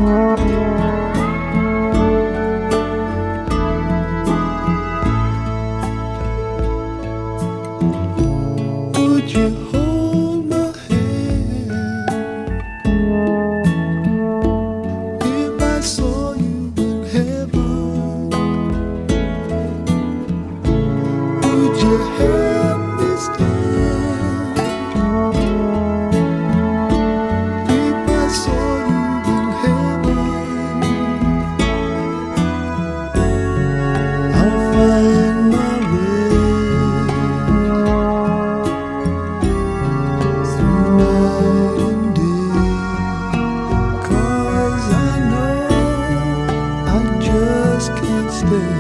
Would you hold my hand if I saw you in heaven? Would you help me stand if I saw you in heaven? I'll find my way through night and day, 'cause I know I just can't stay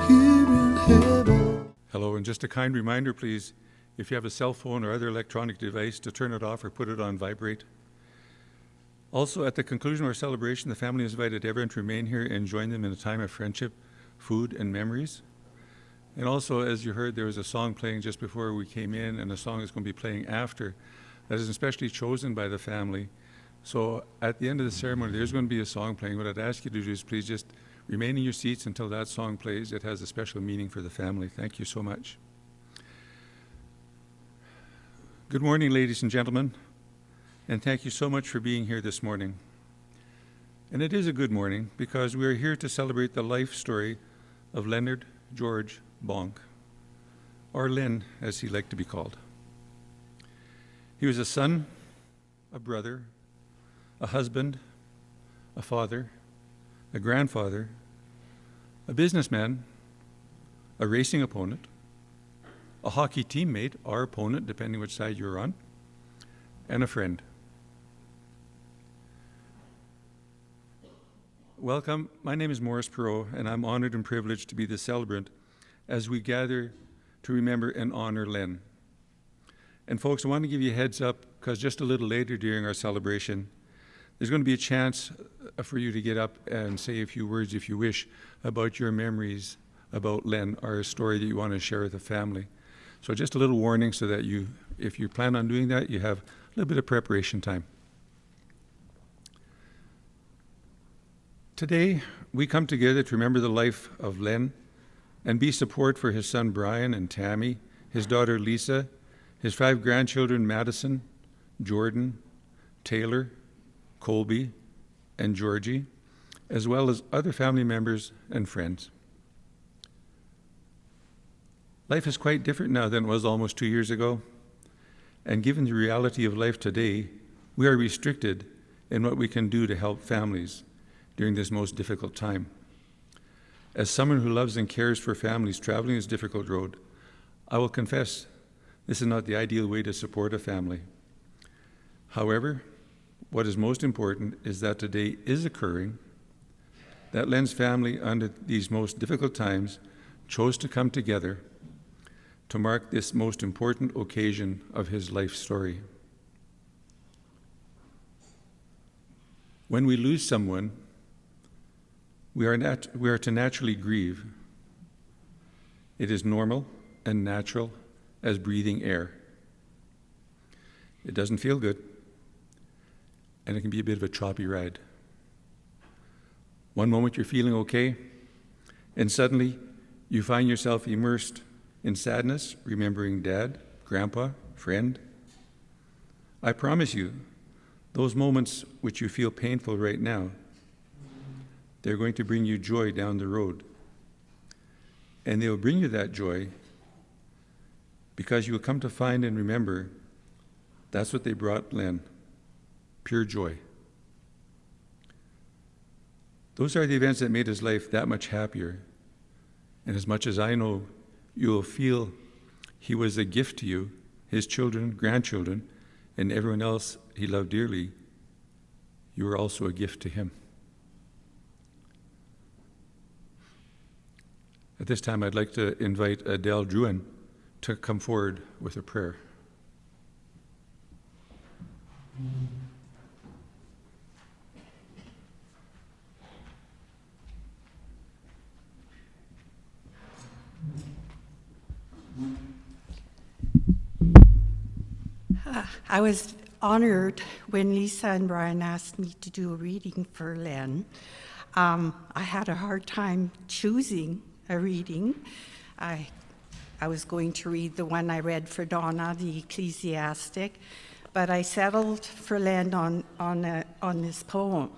here in heaven. Hello, and just a kind reminder, please, if you have a cell phone or other electronic device, to turn it off or put it on vibrate. Also, at the conclusion of our celebration, the family is invited everyone to remain here and join them in a time of friendship, food, and memories. And also, as you heard, there was a song playing just before we came in, and a song is going to be playing after that is especially chosen by the family. So at the end of the ceremony, there's going to be a song playing. What I'd ask you to do is please just remain in your seats until that song plays. It has a special meaning for the family. Thank you so much. Good morning, ladies and gentlemen, and thank you so much for being here this morning. And it is a good morning because we are here to celebrate the life story of Leonard George Bonk, or Len, as he liked to be called. He was a son, a brother, a husband, a father, a grandfather, a businessman, a racing opponent, a hockey teammate, or opponent, depending which side you're on, and a friend. Welcome. My name is Maurice Perreault, and I'm honored and privileged to be the celebrant as we gather to remember and honor Len. And folks, I want to give you a heads up because just a little later during our celebration, there's going to be a chance for you to get up and say a few words, if you wish, about your memories about Len or a story that you want to share with the family. So just a little warning so that you, if you plan on doing that, you have a little bit of preparation time. Today, we come together to remember the life of Len and be support for his son Brian and Tammy, his daughter Lisa, his 5 grandchildren Madison, Jordan, Taylor, Colby, and Georgie, as well as other family members and friends. Life is quite different now than it was almost 2 years ago, and given the reality of life today, we are restricted in what we can do to help families during this most difficult time. As someone who loves and cares for families traveling this difficult road, I will confess this is not the ideal way to support a family. However, what is most important is that today is occurring, that Len's family under these most difficult times chose to come together to mark this most important occasion of his life story. When we lose someone, we are to naturally grieve. It is normal and natural as breathing air. It doesn't feel good, and it can be a bit of a choppy ride. One moment you're feeling okay, and suddenly you find yourself immersed in sadness, remembering dad, grandpa, friend. I promise you, those moments which you feel painful right now, they're going to bring you joy down the road. And they'll bring you that joy because you will come to find and remember that's what they brought Len, pure joy. Those are the events that made his life that much happier. And as much as I know, you will feel he was a gift to you, his children, grandchildren, and everyone else he loved dearly. You were also a gift to him. At this time, I'd like to invite Adele Druin to come forward with a prayer. I was honored when Lisa and Brian asked me to do a reading for Len. I had a hard time choosing a reading. I was going to read the one I read for Donna, the Ecclesiastic, but I settled for Len on this poem.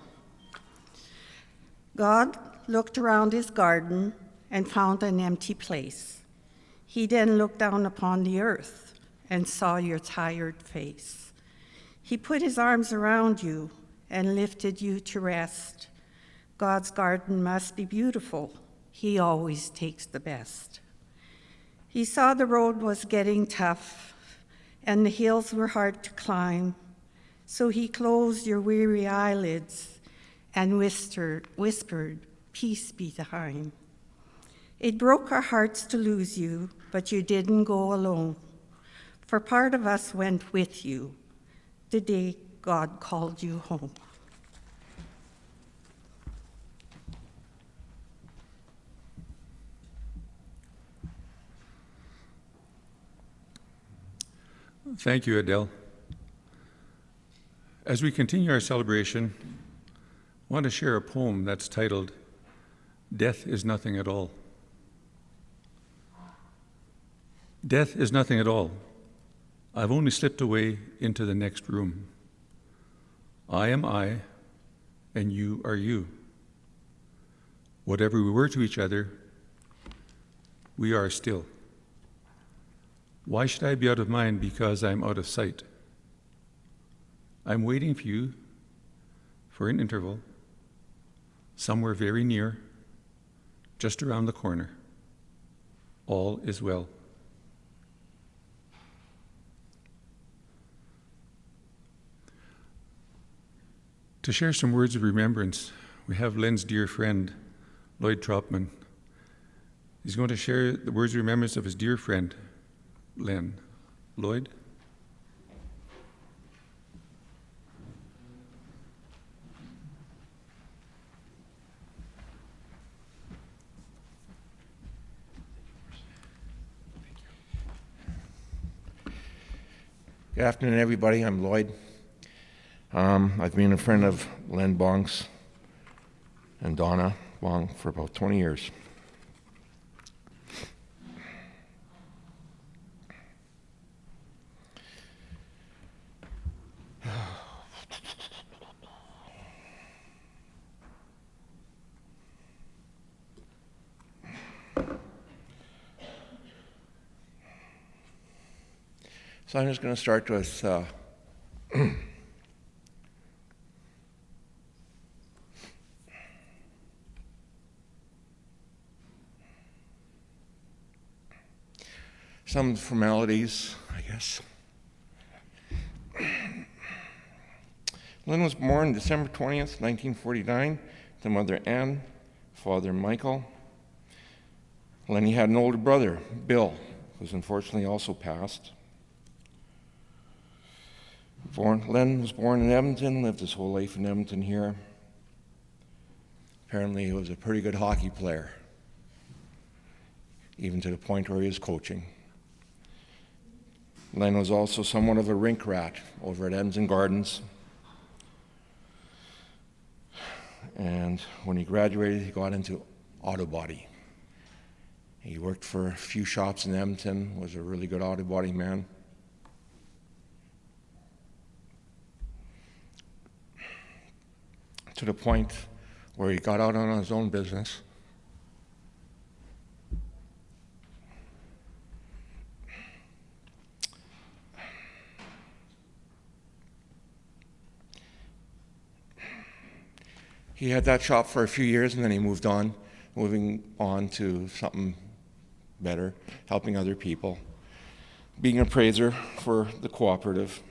God looked around his garden and found an empty place. He then looked down upon the earth and saw your tired face. He put his arms around you and lifted you to rest. God's garden must be beautiful. He always takes the best. He saw the road was getting tough and the hills were hard to climb, so he closed your weary eyelids and whispered, "Peace be thine." It broke our hearts to lose you, but you didn't go alone, for part of us went with you the day God called you home. Thank you, Adele. As we continue our celebration, I want to share a poem that's titled, "Death is Nothing at All." Death is nothing at all. I've only slipped away into the next room. I am I, and you are you. Whatever we were to each other, we are still. Why should I be out of mind because I'm out of sight? I'm waiting for you for an interval, somewhere very near, just around the corner. All is well. To share some words of remembrance, we have Len's dear friend, Lloyd Tropman. He's going to share the words of remembrance of his dear friend, Len. Lloyd? Good afternoon, everybody. I'm Lloyd. I've been a friend of Len Bonk's and Donna Bonk for about 20 years. So I'm just going to start with some formalities, I guess. Len was born December 20th, 1949, to Mother Ann, Father Michael. Lenny had an older brother, Bill, who's unfortunately also passed. Len was born in Edmonton, lived his whole life in Edmonton here. Apparently he was a pretty good hockey player, even to the point where he was coaching. Len was also somewhat of a rink rat over at Edmonton Gardens. And when he graduated, he got into auto body. He worked for a few shops in Edmonton, was a really good auto body man. To the point where he got out on his own business. He had that shop for a few years and then he moving on to something better, helping other people, being an appraiser for the cooperative.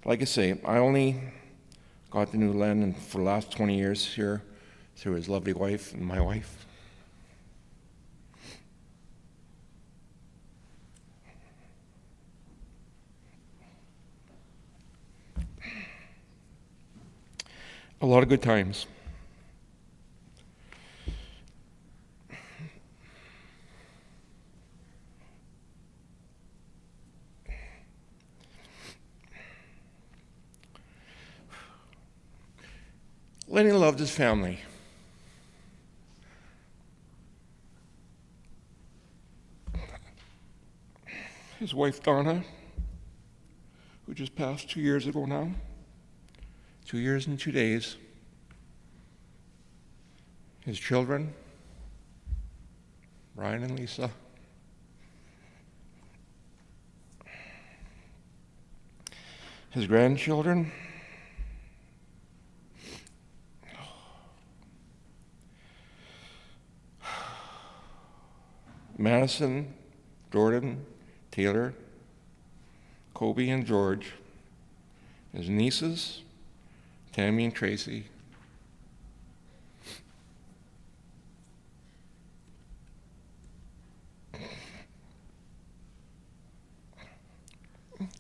Like I say, I only got to know Len for the last 20 years here through his lovely wife and my wife. A lot of good times. Lenny loved his family. His wife, Donna, who just passed 2 years ago now, 2 years and 2 days. His children, Brian and Lisa. His grandchildren, Madison, Jordan, Taylor, Kobe, and George. His nieces, Tammy and Tracy.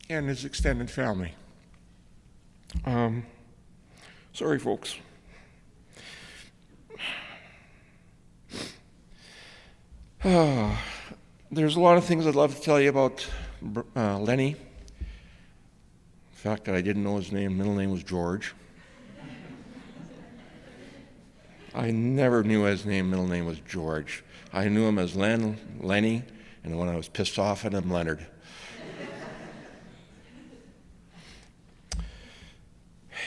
And his extended family. Sorry, folks. There's a lot of things I'd love to tell you about Lenny. The fact that I didn't know his name, middle name was George. I never knew his middle name was George. I knew him as Lenny, and when I was pissed off at him, Leonard.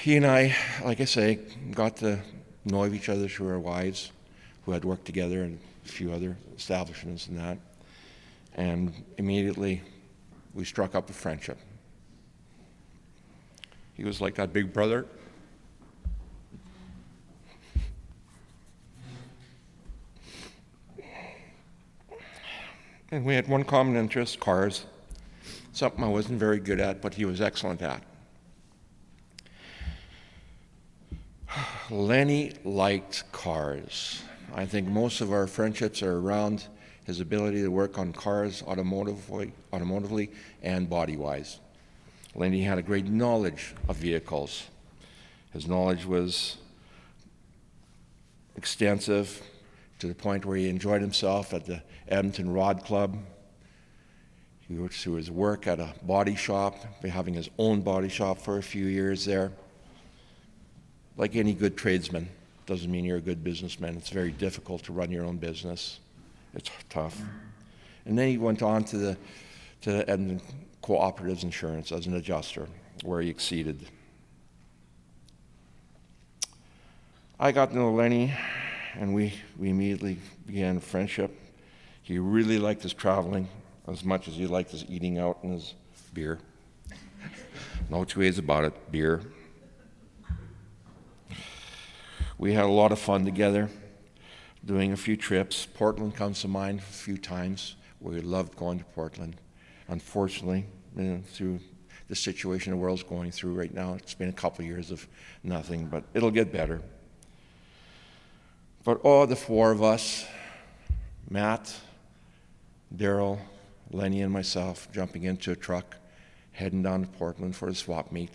He and I, like I say, got to know of each other through our wives, who had worked together in a few other establishments and that. And immediately, we struck up a friendship. He was like that big brother. And we had one common interest, cars. Something I wasn't very good at, but he was excellent at. Lenny liked cars. I think most of our friendships are around his ability to work on cars automotively and body-wise. Lenny had a great knowledge of vehicles. His knowledge was extensive to the point where he enjoyed himself at the Edmonton Rod Club. He worked through his work at a body shop, having his own body shop for a few years there. Like any good tradesman, doesn't mean you're a good businessman. It's very difficult to run your own business. It's tough. And then he went on to the Edmonton Cooperatives Insurance as an adjuster, where he exceeded. I got to know Lenny, and we immediately began a friendship. He really liked his traveling as much as he liked his eating out and his beer. No two ways about it, beer. We had a lot of fun together, doing a few trips. Portland comes to mind a few times. We loved going to Portland. Unfortunately, through the situation the world's going through right now, it's been a couple years of nothing, but it'll get better. But all the four of us, Matt, Daryl, Lenny, and myself, jumping into a truck, heading down to Portland for a swap meet,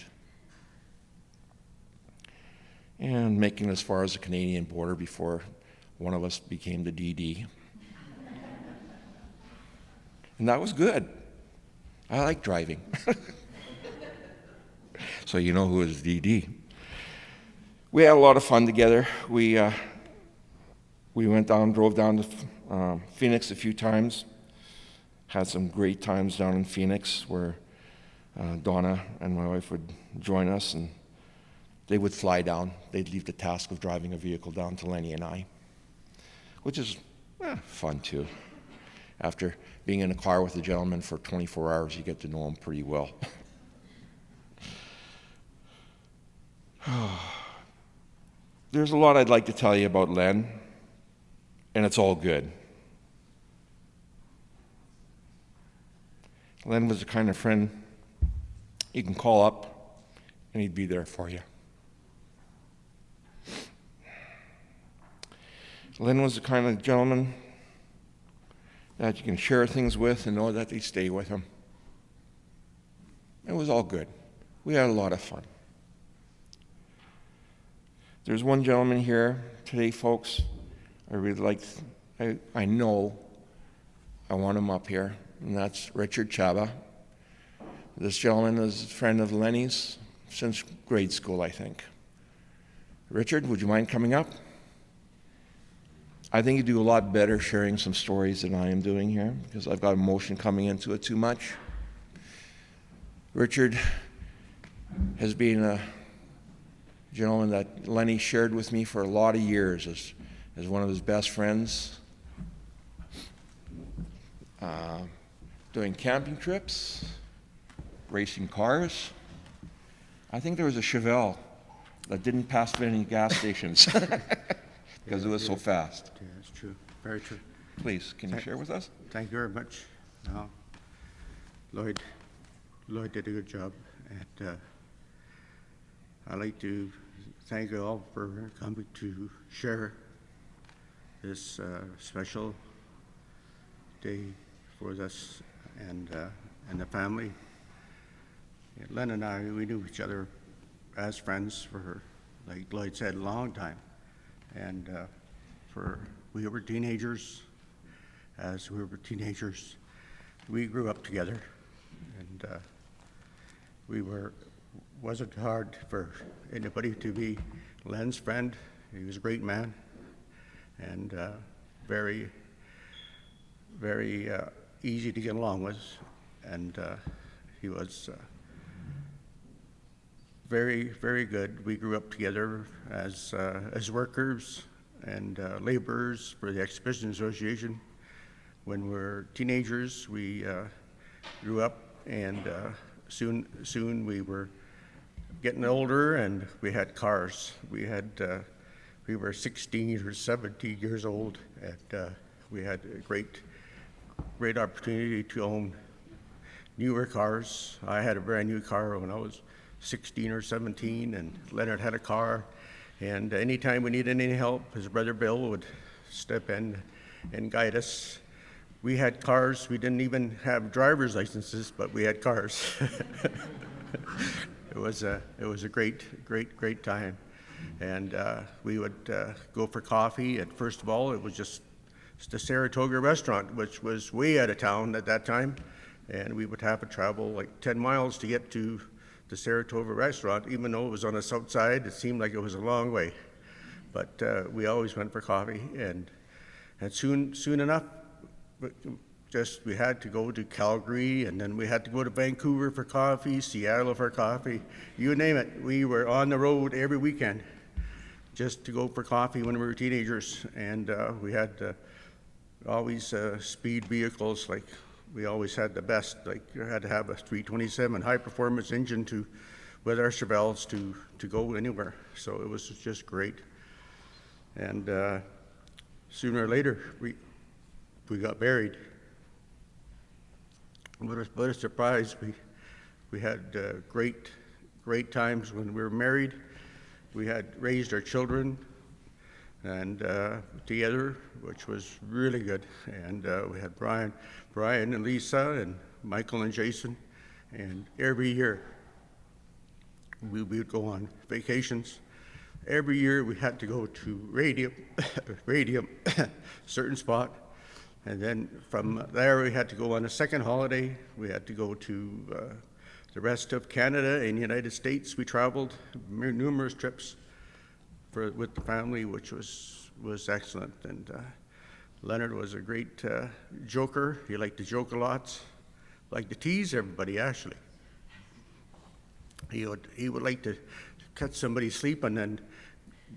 and making it as far as the Canadian border before one of us became the DD. And that was good. I like driving. So you know who is DD. We had a lot of fun together. We drove down to Phoenix a few times. Had some great times down in Phoenix where Donna and my wife would join us, and they would fly down. They'd leave the task of driving a vehicle down to Lenny and I, which is fun too. After being in a car with a gentleman for 24 hours, you get to know him pretty well. There's a lot I'd like to tell you about Len, and it's all good. Len was the kind of friend you can call up, and he'd be there for you. Len was the kind of gentleman that you can share things with and know that they stay with him. It was all good. We had a lot of fun. There's one gentleman here today, folks. I really like, I know I want him up here, and that's Richard Chaba. This gentleman is a friend of Lenny's since grade school, I think. Richard, would you mind coming up? I think you do a lot better sharing some stories than I am doing here because I've got emotion coming into it too much. Richard has been a gentleman that Lenny shared with me for a lot of years as one of his best friends. Doing camping trips, racing cars. I think there was a Chevelle that didn't pass many gas stations because it was so fast. Yeah, that's true. Very true. Please, can you share with us? Thank you very much. Lloyd did a good job, and I'd like to thank you all for coming to share this special day for us and the family. Len and I, we knew each other as friends for, like Lloyd said, a long time. And we were teenagers. As we were teenagers, we grew up together. And wasn't hard for anybody to be Len's friend. He was a great man and very, very easy to get along with. And he was very, very good. We grew up together as workers and laborers for the Exhibition Association. When we were teenagers, we grew up, and soon we were getting older, and we had cars. We were 16 or 17 years old, and we had a great opportunity to own newer cars. I had a brand new car when I was 16 or 17, and Leonard had a car. And anytime we needed any help, his brother Bill would step in and guide us. We had cars. We didn't even have driver's licenses, but we had cars. It was a great time. And we would go for coffee. And first of all, it was just the Saratoga restaurant, which was way out of town at that time. And we would have to travel like 10 miles to get to the Saratoga restaurant. Even though it was on the south side, it seemed like it was a long way. But we always went for coffee. And soon enough, we had to go to Calgary, and then we had to go to Vancouver for coffee, Seattle for coffee, you name it. We were on the road every weekend just to go for coffee when we were teenagers. And we had always speed vehicles. Like, we always had the best. Like, you had to have a 327 high-performance engine with our Chevelles to go anywhere. So it was just great. And sooner or later, we got married. What a surprise. We had great times when we were married. We had raised our children and together, which was really good. And we had Brian and Lisa and Michael and Jason. And every year we would go on vacations. Every year we had to go to Radium, certain spot. And then from there we had to go on a second holiday. We had to go to the rest of Canada and the United States. We traveled numerous trips with the family, which was excellent. And Leonard was a great joker. He liked to joke a lot, liked to tease everybody, actually. He would like to catch somebody sleeping and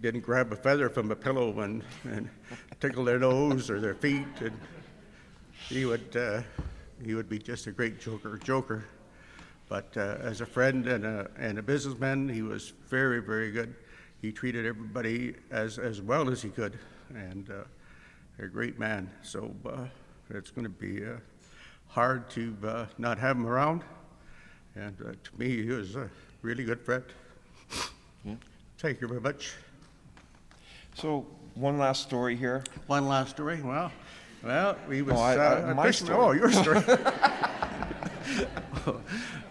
didn't grab a feather from a pillow and tickle their nose or their feet. And he would be just a great joker. But as a friend and a businessman, he was very, very good. He treated everybody as well as he could, and a great man. So it's going to be hard to not have him around. And to me, he was a really good friend. Yeah. Thank you very much. So one last story here. One last story. Well, we was my fishing. story. Oh, your story.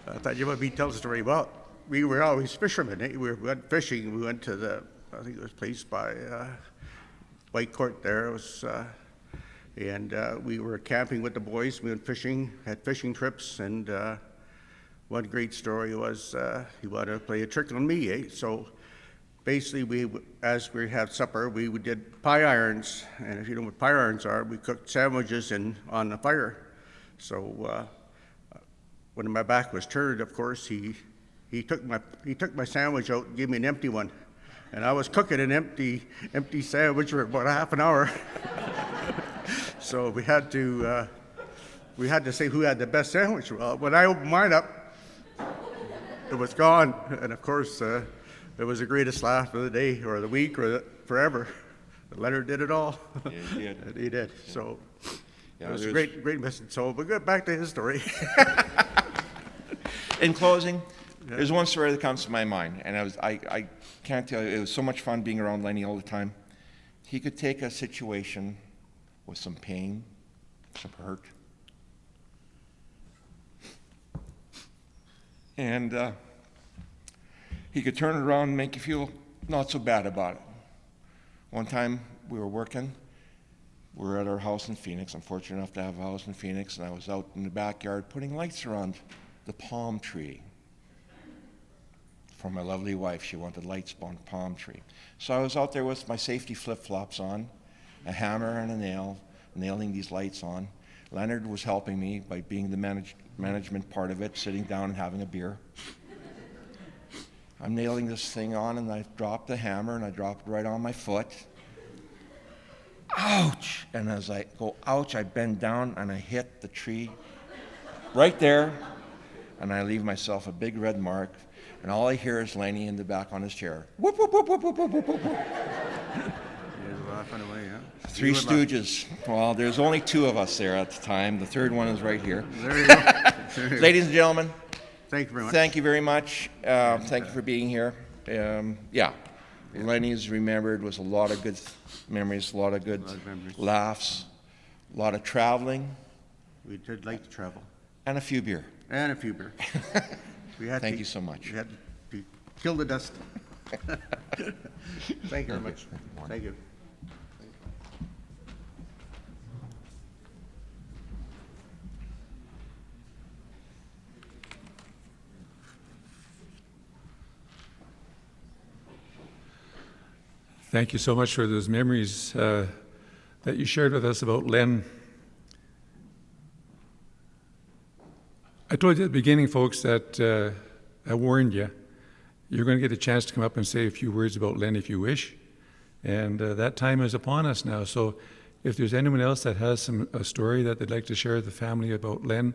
I thought you wanted me to tell the story. Well, we were always fishermen. We went fishing. We went to I think it was a place by White Court there. It was, and we were camping with the boys. We went fishing, had fishing trips, and one great story was he wanted to play a trick on me. So basically, as we had supper, we did pie irons. And if you know what pie irons are, we cooked sandwiches on the fire. So when my back was turned, of course, he took my sandwich out and gave me an empty one. And I was cooking an empty sandwich for about a half an hour. So we had to say who had the best sandwich. Well, when I opened mine up, it was gone. And of course, it was the greatest laugh of the day or the week or forever. Leonard did it all. Yeah, he did. He did. So Yeah, it was a great message. So, but get back to his story. In closing, there's one story that comes to my mind, and I can't tell you, it was so much fun being around Lenny all the time. He could take a situation with some pain, some hurt, and he could turn it around and make you feel not so bad about it. One time we were working, we were at our house in Phoenix. I'm fortunate enough to have a house in Phoenix, and I was out in the backyard putting lights around the palm tree. For my lovely wife, she wanted lights on the palm tree. So I was out there with my safety flip-flops on, a hammer and a nail, nailing these lights on. Leonard was helping me by being the management part of it, sitting down and having a beer. I'm nailing this thing on, and I dropped the hammer, and I dropped it right on my foot. Ouch! And as I go, ouch, I bend down, and I hit the tree right there, and I leave myself a big red mark, and all I hear is Laney in the back on his chair. Whoop, whoop, whoop, whoop, whoop, whoop, whoop, whoop. He was laughing away, huh? Three Stooges. Well, there's only two of us there at the time. The third one is right here. There you go. There you go. Ladies and gentlemen, Thank you very much. thank you very much. Thank you for being here. Lenny's remembered was a lot of good memories, a lot of good memories. laughs, a lot of traveling, We did like to travel. and a few beer. And a few beer. We had Thank to- you so much. We had to kill the dust. Thank you very much. Thank you. Thank you so much for those memories that you shared with us about Len. I told you at the beginning, folks, that I warned you. You're going to get a chance to come up and say a few words about Len if you wish. And that time is upon us now. So if there's anyone else that has a story that they'd like to share with the family about Len,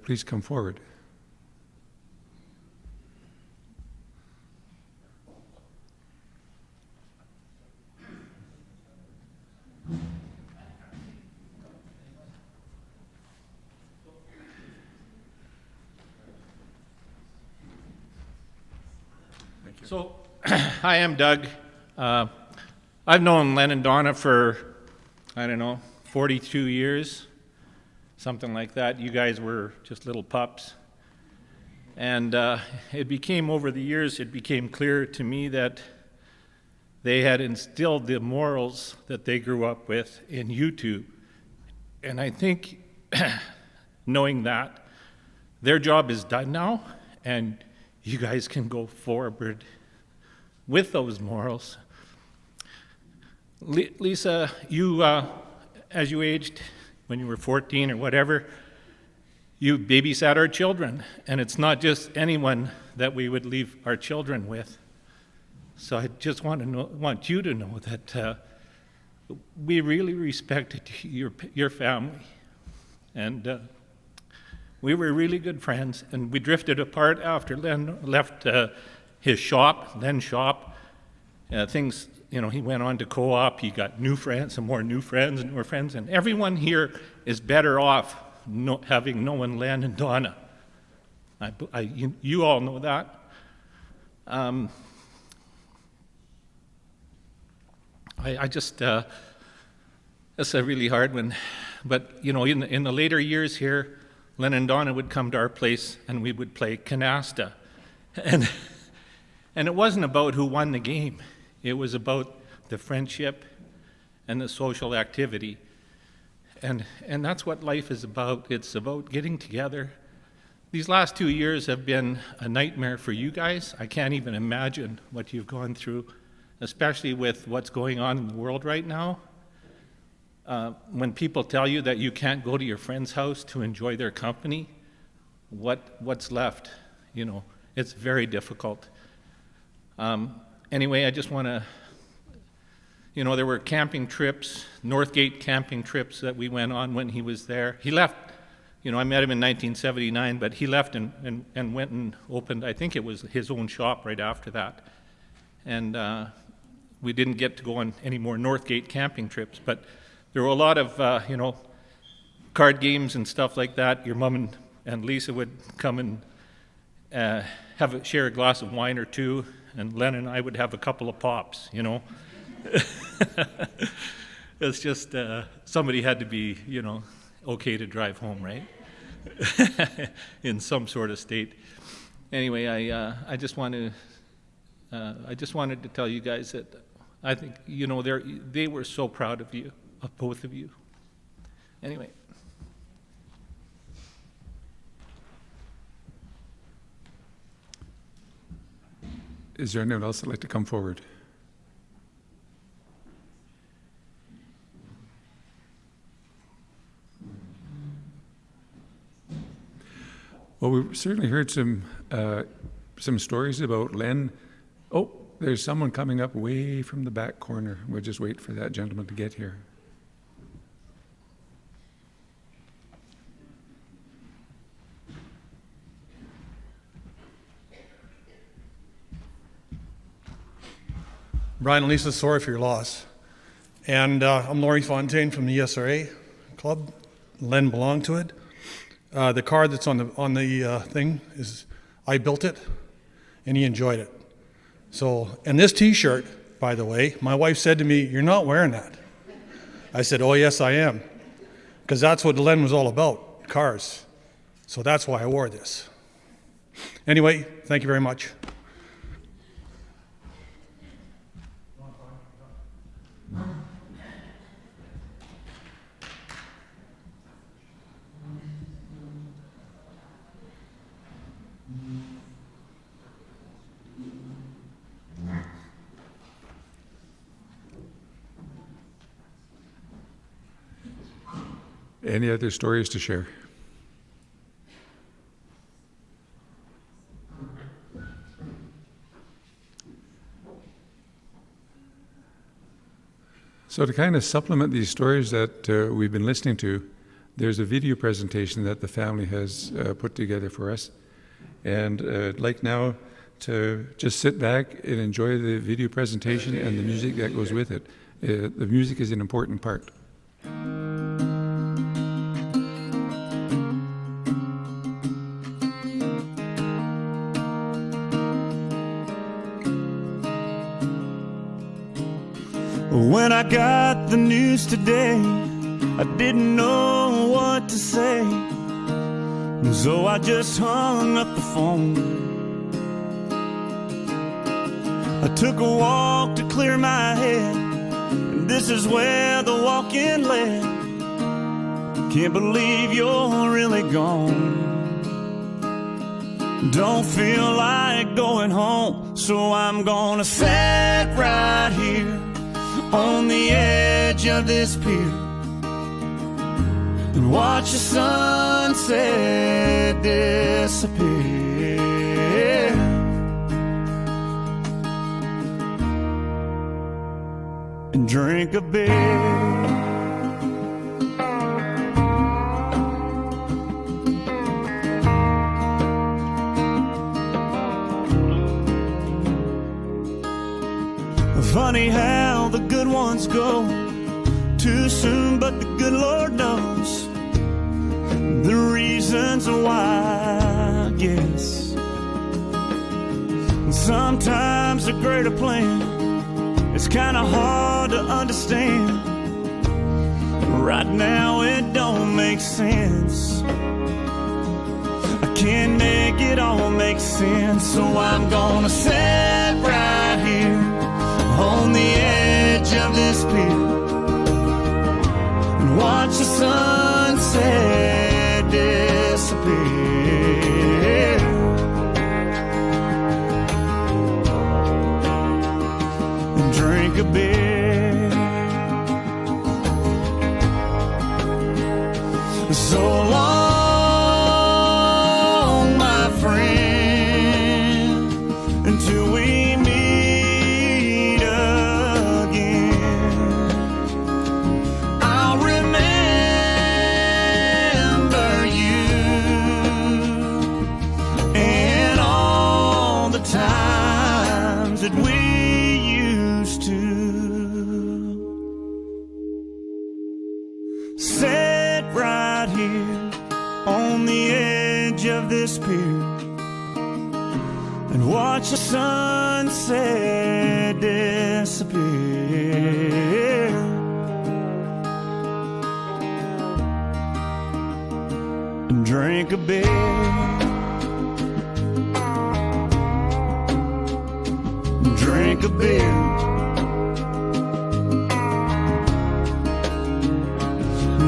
please come forward. So, hi, I'm Doug. I've known Len and Donna for, 42 years, something like that. You guys were just little pups. And over the years, it became clear to me that they had instilled the morals that they grew up with in you two. And I think, knowing that, their job is done now, and you guys can go forward with those morals. Lisa, you, as you aged, when you were 14 or whatever, you babysat our children, and it's not just anyone that we would leave our children with. So I just want you to know that we really respected your family, and we were really good friends, and we drifted apart after Len left his shop, Len's shop. Things, he went on to co-op, he got new friends, some more new friends, and everyone here is better off having known Len and Donna. You all know that. That's a really hard one. But, in the later years here, Len and Donna would come to our place and we would play canasta. And it wasn't about who won the game. It was about the friendship and the social activity. And that's what life is about. It's about getting together, These last 2 years have been a nightmare for you guys. I can't even imagine what you've gone through, especially with what's going on in the world right now. When people tell you that you can't go to your friend's house to enjoy their company, what's left? You know, it's very difficult. Anyway, I just want to, you know, there were camping trips, Northgate camping trips that we went on when he was there. He left, you know, I met him in 1979, but he left and went and opened, I think it was his own shop right after that. And we didn't get to go on any more Northgate camping trips, but there were a lot of, you know, card games and stuff like that. Your mom and Lisa would come and share a glass of wine or two, and Len and I would have a couple of pops, you know. It's just somebody had to be, you know, okay to drive home, right? In some sort of state. Anyway, I just wanted to tell you guys that I think, you know, they were so proud of you, of both of you. Anyway. Is there anyone else that'd like to come forward? Well, we've certainly heard some stories about Len. Oh, there's someone coming up way from the back corner. We'll just wait for that gentleman to get here. Brian and Lisa, sorry for your loss. And I'm Laurie Fontaine from the ESRA Club. Len belonged to it. The card that's on the thing is, I built it, and he enjoyed it. So, and this T-shirt, by the way, my wife said to me, "You're not wearing that." I said, "Oh yes, I am," because that's what Len was all about, cars. So that's why I wore this. Anyway, thank you very much. Any other stories to share? So to kind of supplement these stories that we've been listening to, there's a video presentation that the family has put together for us. And I'd like now to just sit back and enjoy the video presentation and the music that goes with it. The music is an important part. When I got the news today, I didn't know what to say, so I just hung up the phone. I took a walk to clear my head, and this is where the walk-in led. Can't believe you're really gone. Don't feel like going home, so I'm gonna sit right here on the edge of this pier and watch the sunset disappear. And drink a beer. Funny how the good ones go too soon, but the good Lord knows the reasons why, I guess. And sometimes a greater plan is kind of hard to understand. Right now it don't make sense. I can't make it all make sense, so I'm gonna sit right here on the edge of this pier and watch the sunset disappear. drink a beer. So long, my friend, until we meet again. I'll remember you and all the times that we used to sit right here on the edge of this pier and watch the sunset disappear. And drink a beer. Drink a beer.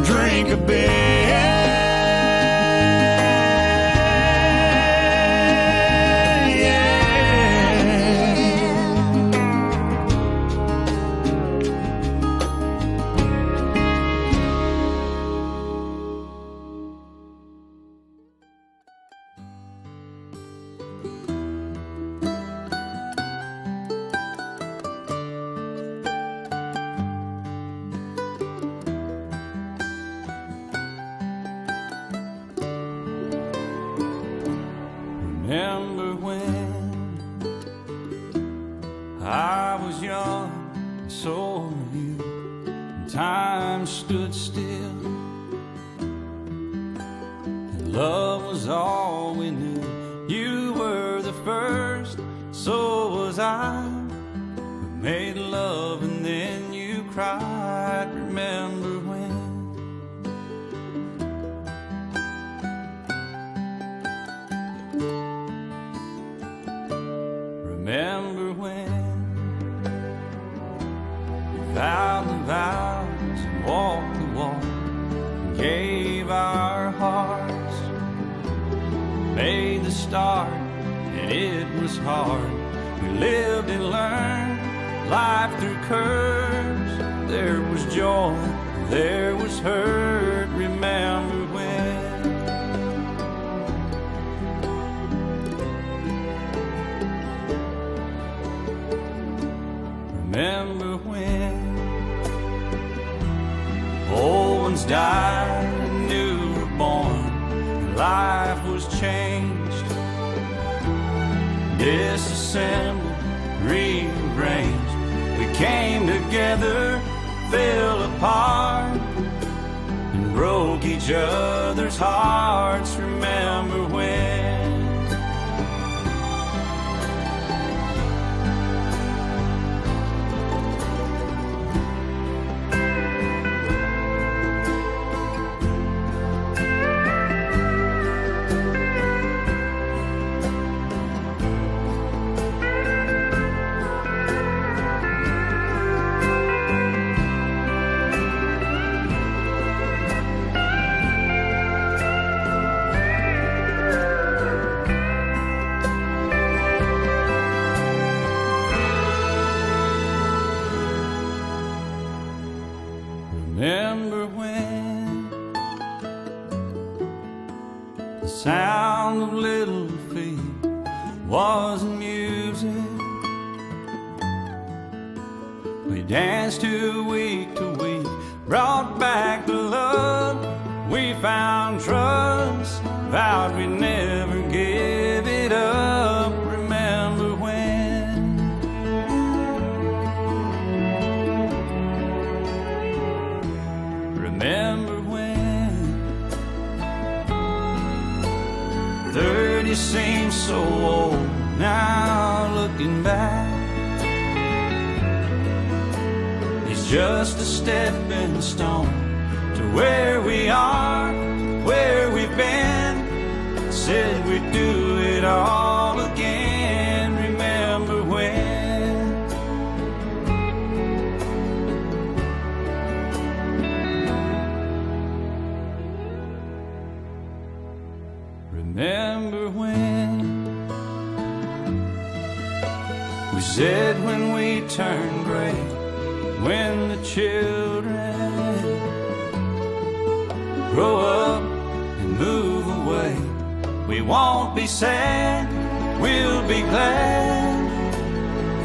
Drink a beer. Remember when I was young, and so were you, and time stood still, and love was all we knew. You were the first, so was I. We made love and then you cried. Remember when? Remember when we vowed the vows and walked the walk and gave our hearts, made the start and it was hard. We lived and learned life through curves. There was joy, there was hurt. Remember when? Remember when old ones died and new were born, and life was changed, disassembled, rearranged. We came together, fell apart, and broke each other's hearts. Remember when? Remember when the sound of little feet was music? We danced to week, brought back the love. We found trust, vowed we'd never give it up. Remember when? Remember when 30 seems so old now, looking back. It's just a stepping stone to where we are, where we've been. Said we'd do it all again. Remember when? Remember when we said red when we turn gray, when the children grow up and move away. We won't be sad, we'll be glad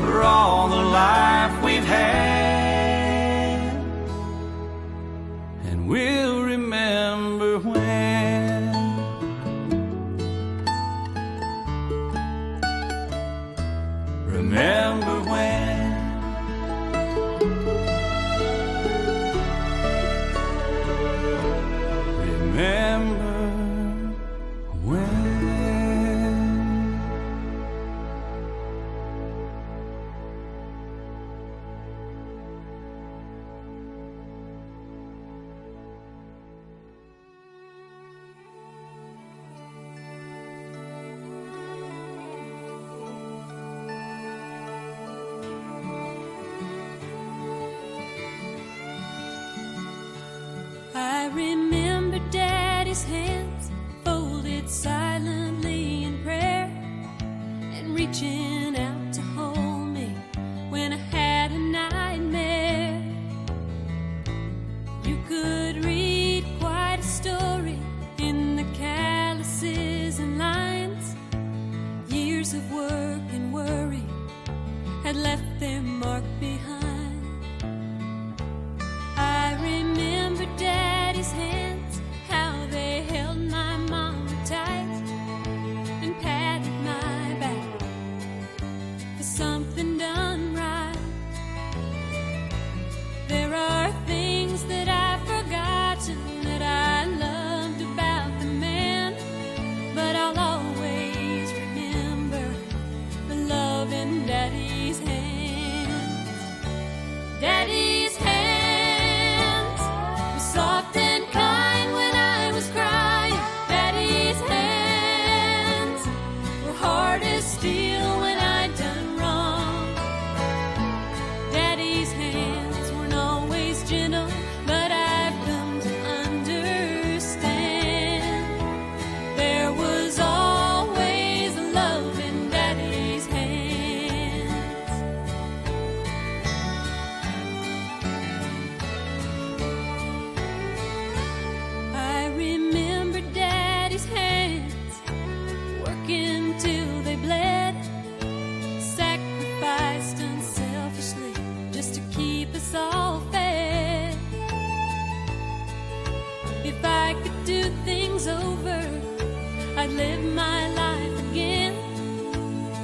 for all the life we've had, and we'll remember when. Remember when. Remember when. I remember Daddy's hands folded silently in prayer, and reaching out to hold me when I had a nightmare. You could read quite a story in the calluses and lines. Years of work and worry had left their mark behind. I remember Daddy's hands, how they held my mama tight and patted my back for something done right. There are things that I've forgotten that I loved about the man, but I'll always remember the love in Daddy's hands. Daddy's hands were soft and kind when I was crying. Daddy's hands were hard as steel when I'd done wrong. Daddy's hands weren't always gentle, but I've come to understand there was always love in Daddy's hands. I remember Daddy's hands working till they bled, sacrificed unselfishly just to keep us all fed. If I could do things over, I'd live my life again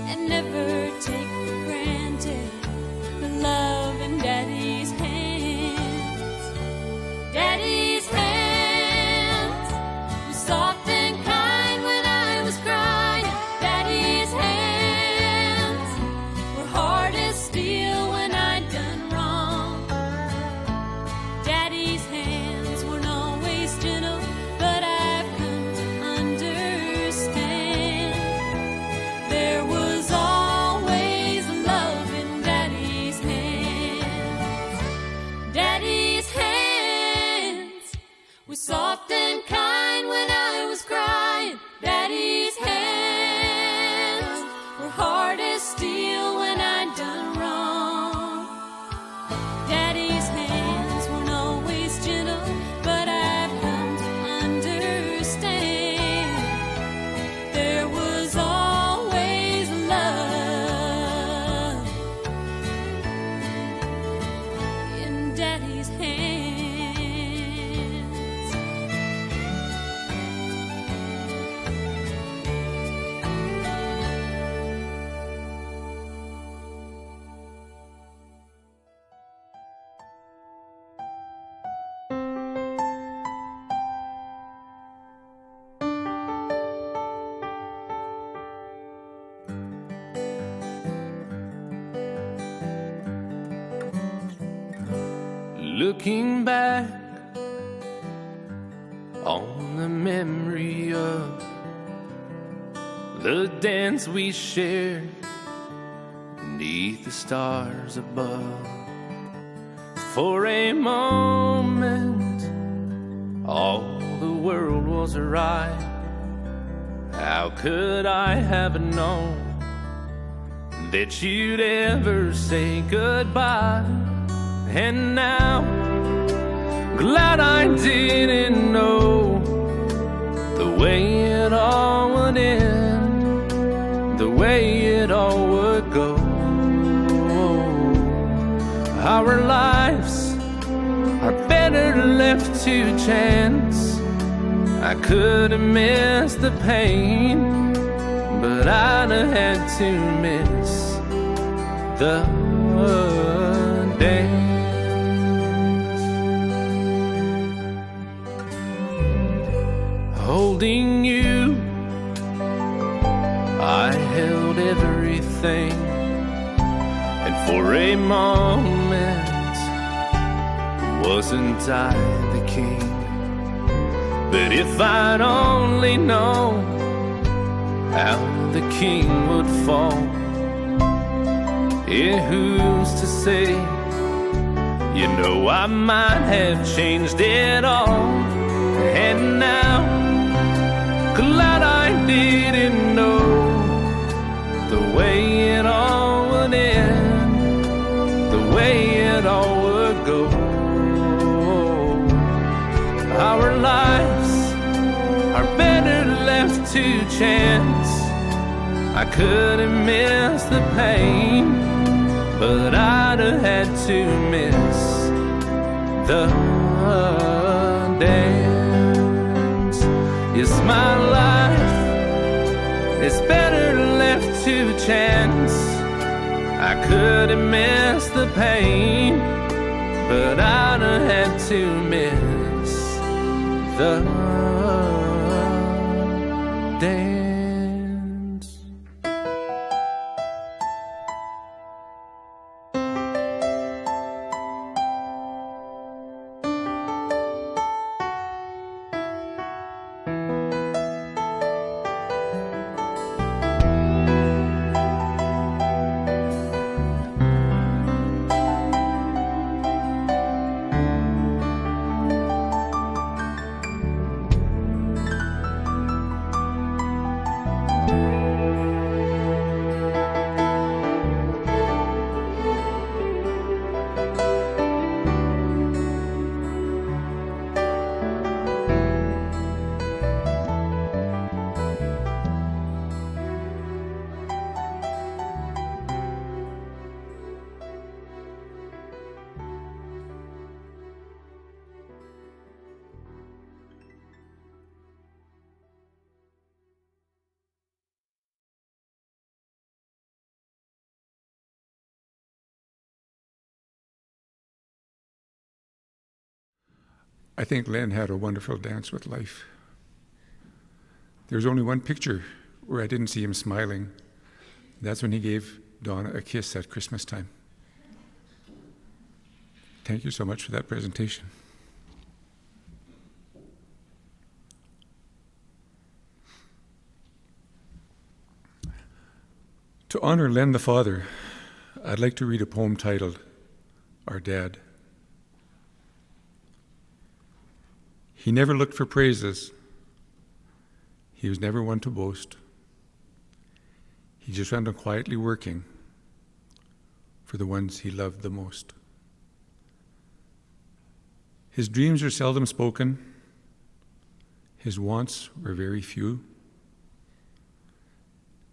and never take for granted the love in Daddy's hands. Daddy's hands were soft and kind when I was crying. Daddy's hands were hard as steel when I'd done wrong. Daddy's hands weren't always gentle, but I've come to understand there was always love in Daddy's hands. Daddy's hands were soft and kind when I was crying. Daddy's hands were hard as steel when I'd done wrong. Daddy's hands weren't always gentle, but I've come to understand there was always love in Daddy's hands. Looking back on the memory of the dance we shared beneath the stars above. For a moment, all the world was right. How could I have known that you'd ever say goodbye. And now, glad I didn't know the way it all would end, the way it all would go. Our lives are better left to chance. I could have missed the pain, but I'd have had to miss the dance. Holding you, I held everything, and for a moment wasn't I the king? But if I'd only known how the king would fall, yeah, who's to say? You know, I might have changed it all. And now, glad I didn't know the way it all would end, the way it all would go. Our lives are better left to chance. I could have missed the pain, but I'd have had to miss the dance. Yes, my life is better left to chance. I could have missed the pain, but I'd have had to miss the dance. I think Len had a wonderful dance with life. There's only one picture where I didn't see him smiling. That's when he gave Donna a kiss at Christmas time. Thank you so much for that presentation. To honor Len the father, I'd like to read a poem titled, Our Dad. He never looked for praises. He was never one to boast. He just went on quietly working for the ones he loved the most. His dreams were seldom spoken. His wants were very few.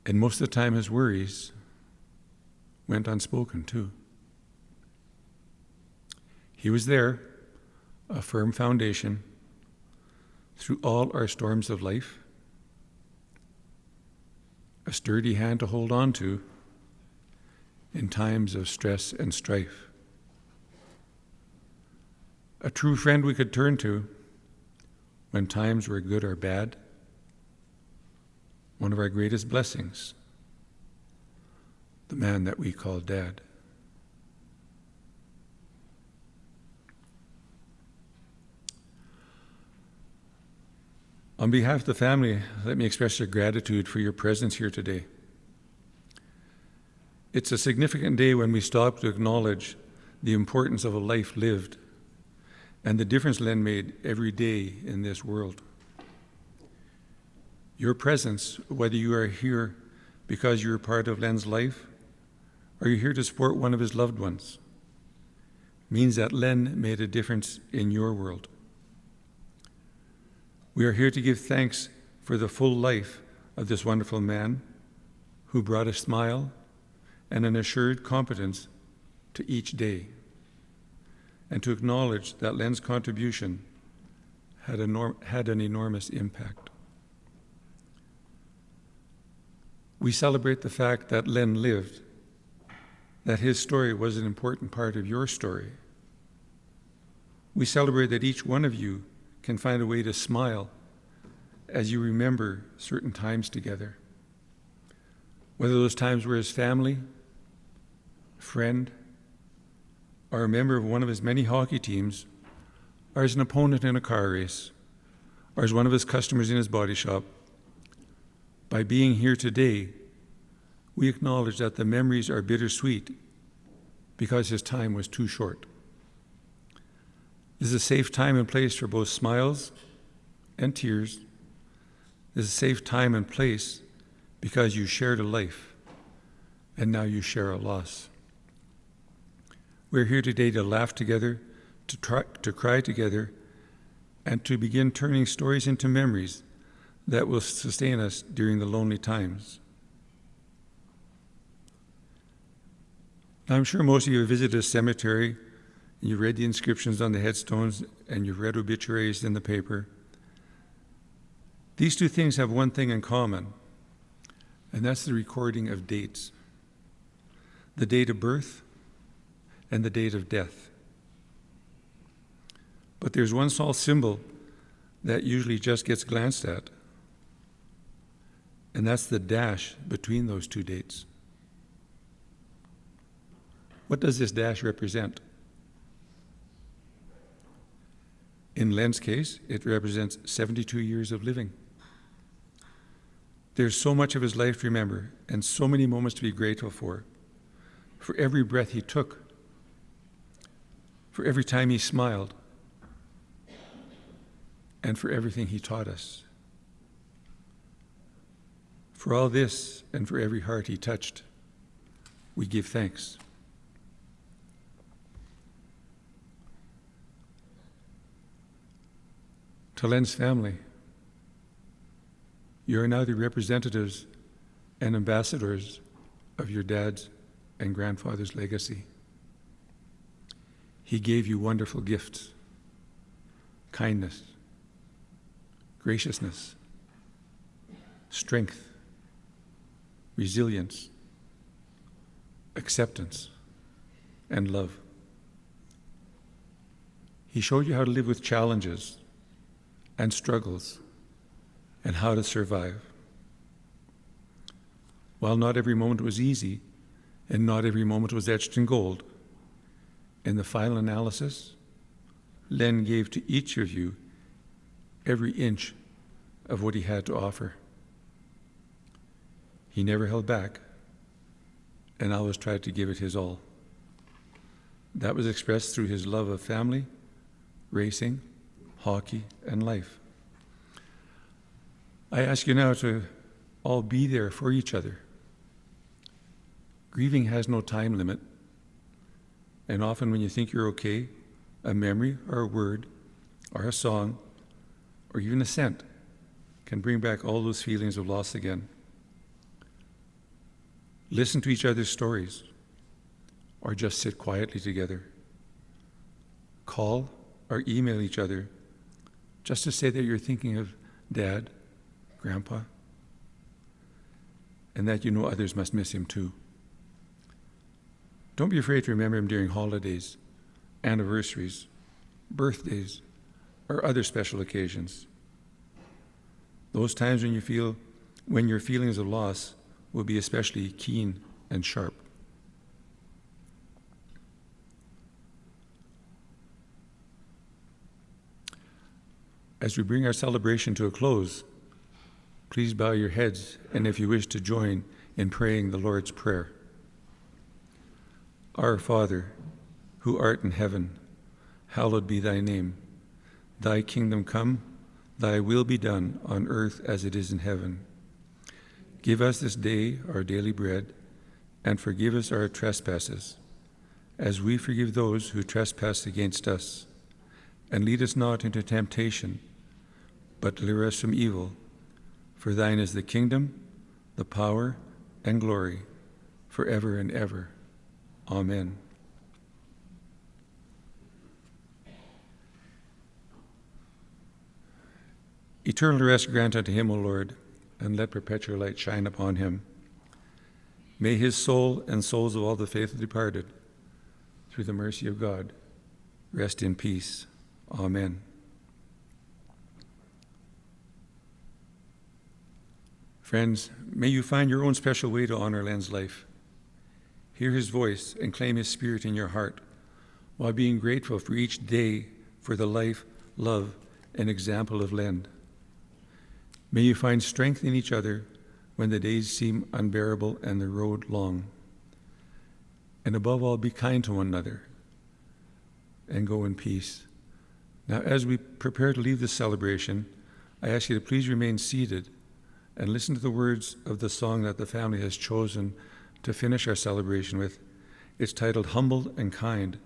And most of the time his worries went unspoken too. He was there, a firm foundation, through all our storms of life, a sturdy hand to hold on to in times of stress and strife, a true friend we could turn to when times were good or bad, one of our greatest blessings, the man that we call Dad. On behalf of the family, let me express your gratitude for your presence here today. It's a significant day when we stop to acknowledge the importance of a life lived and the difference Len made every day in this world. Your presence, whether you are here because you're part of Len's life Are you here to support one of his loved ones? Means that Len made a difference in your world. We are here to give thanks for the full life of this wonderful man who brought a smile and an assured competence to each day, and to acknowledge that Len's contribution had an enormous impact. We celebrate the fact that Len lived, that his story was an important part of your story. We celebrate that each one of you can find a way to smile as you remember certain times together. Whether those times were as family, friend, or a member of one of his many hockey teams, or as an opponent in a car race, or as one of his customers in his body shop. By being here today, we acknowledge that the memories are bittersweet because his time was too short. This is a safe time and place for both smiles and tears. This is a safe time and place because you shared a life, and now you share a loss. We're here today to laugh together, to cry together, and to begin turning stories into memories that will sustain us during the lonely times. Now, I'm sure most of you have visited a cemetery, and you've read the inscriptions on the headstones, and you've read obituaries in the paper. These two things have one thing in common, and that's the recording of dates. The date of birth and the date of death. But there's one small symbol that usually just gets glanced at, and that's the dash between those two dates. What does this dash represent? In Len's case, it represents 72 years of living. There's so much of his life to remember and so many moments to be grateful for every breath he took, for every time he smiled, and for everything he taught us. For all this and for every heart he touched, we give thanks. To Len's family, you are now the representatives and ambassadors of your dad's and grandfather's legacy. He gave you wonderful gifts: kindness, graciousness, strength, resilience, acceptance, and love. He showed you how to live with challenges and struggles and how to survive. While not every moment was easy and not every moment was etched in gold, in the final analysis, Len gave to each of you every inch of what he had to offer. He never held back and always tried to give it his all. That was expressed through his love of family, racing, hockey, and life. I ask you now to all be there for each other. Grieving has no time limit, and often when you think you're okay, a memory or a word or a song or even a scent can bring back all those feelings of loss again. Listen to each other's stories or just sit quietly together. Call or email each other just to say that you're thinking of Dad, Grandpa, and that you know others must miss him too. Don't be afraid to remember him during holidays, anniversaries, birthdays, or other special occasions. Those times when your feelings of loss will be especially keen and sharp. As we bring our celebration to a close, please bow your heads, and if you wish to join in praying the Lord's Prayer. Our Father, who art in heaven, hallowed be thy name. Thy kingdom come, thy will be done on earth as it is in heaven. Give us this day our daily bread, and forgive us our trespasses, as we forgive those who trespass against us. And lead us not into temptation, but deliver us from evil. For thine is the kingdom, the power, and glory, forever and ever. Amen. Eternal rest grant unto him, O Lord, and let perpetual light shine upon him. May his soul and souls of all the faithful departed, through the mercy of God, rest in peace. Amen. Friends, may you find your own special way to honor Len's life. Hear his voice and claim his spirit in your heart, while being grateful for each day for the life, love, and example of Len. May you find strength in each other when the days seem unbearable and the road long. And above all, be kind to one another and go in peace. Now, as we prepare to leave this celebration, I ask you to please remain seated and listen to the words of the song that the family has chosen to finish our celebration with. It's titled Humble and Kind,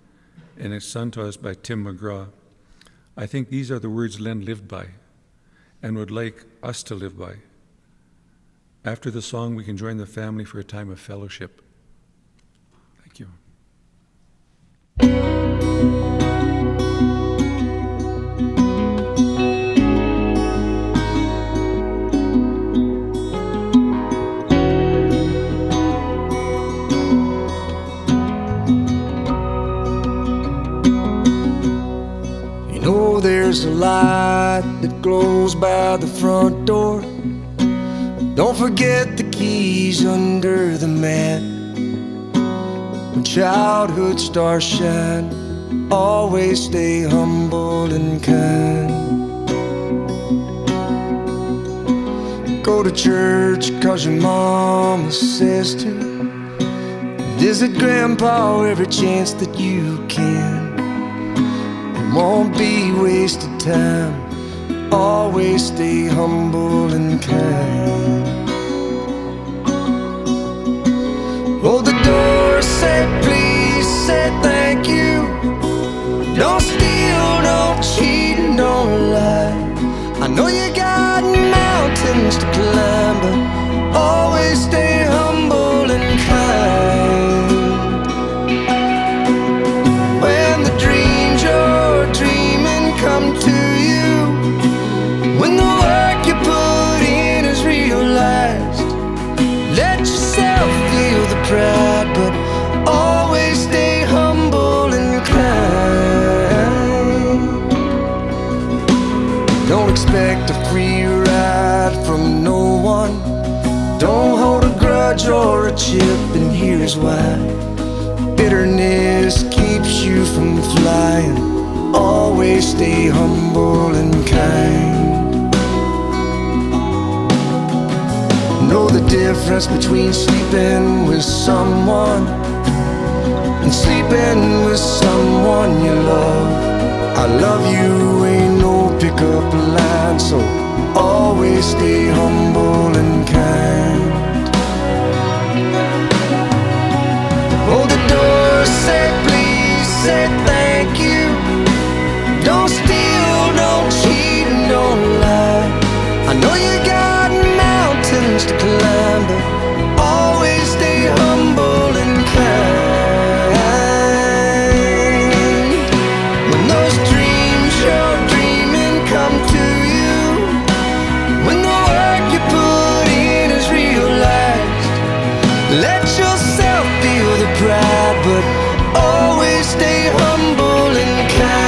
and it's sung to us by Tim McGraw. I think these are the words Len lived by and would like us to live by. After the song, we can join the family for a time of fellowship. Thank you. There's a light that glows by the front door. Don't forget the keys under the mat. When childhood stars shine, always stay humble and kind. Go to church 'cause your mama says to. Visit Grandpa every chance that you can. Won't be wasted time. Always stay humble and kind. Hold the door, say please, say thank you. Don't steal, don't cheat, and don't lie. I know you got mountains to climb, but always stay humble and kind. When the dreams you're dreaming come to you, when the work you put in is realized, let yourself feel the pride, but always stay humble and kind. Don't expect a free ride from no one. Don't hold a grudge or a chip, and here's why. Bitterness keeps you from flying. Always stay humble and kind. Know the difference between sleeping with someone and sleeping with someone you love. I love you ain't no pickup line, so always stay humble and kind. Hold the door, say please, say thank you. Don't steal, don't cheat, and don't lie. I know you got mountains to climb, but always stay humble and kind. When those dreams you're dreaming come to you, when the work you put in is realized, let yourself feel the pride, but always stay humble and kind.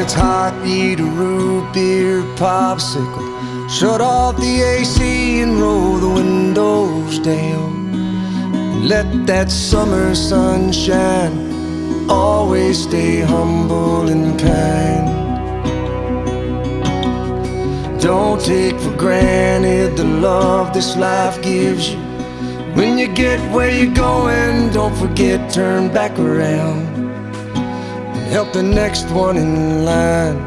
it's hot, eat a root beer popsicle. Shut off the AC and roll the windows down. Let that summer sun shine. Always stay humble and kind. Don't take for granted the love this life gives you. When you get where you're going, don't forget, turn back around and help the next one in line.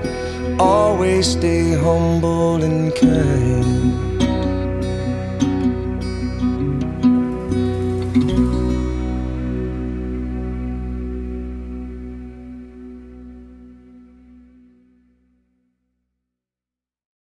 Always stay humble and kind.